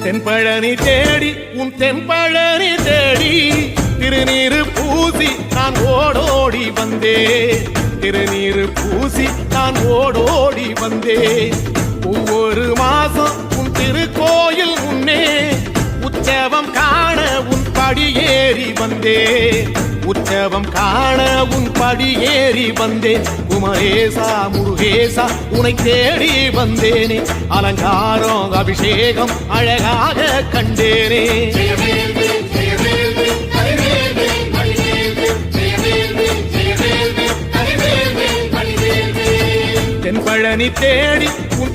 தென்பழனி தேடி உன் தென்பழனி தேடி திருநீரு பூசி நான் ஓடோடி வந்தே. திருநீரு பூசி நான் ஓடோடி வந்தே. ஒவ்வொரு மாசம் உன் திருக்கோயில் முன்னே உற்சவம் காண உன் படியேறி வந்தே. உற்சவம் காண உன் படியேறி வந்தேன். குமரேசா முருகேசா உனை தேடி வந்தேனே. அலங்காரம் அபிஷேகம் அழகாக கண்டேனே. தென்பழனி தேடி உன்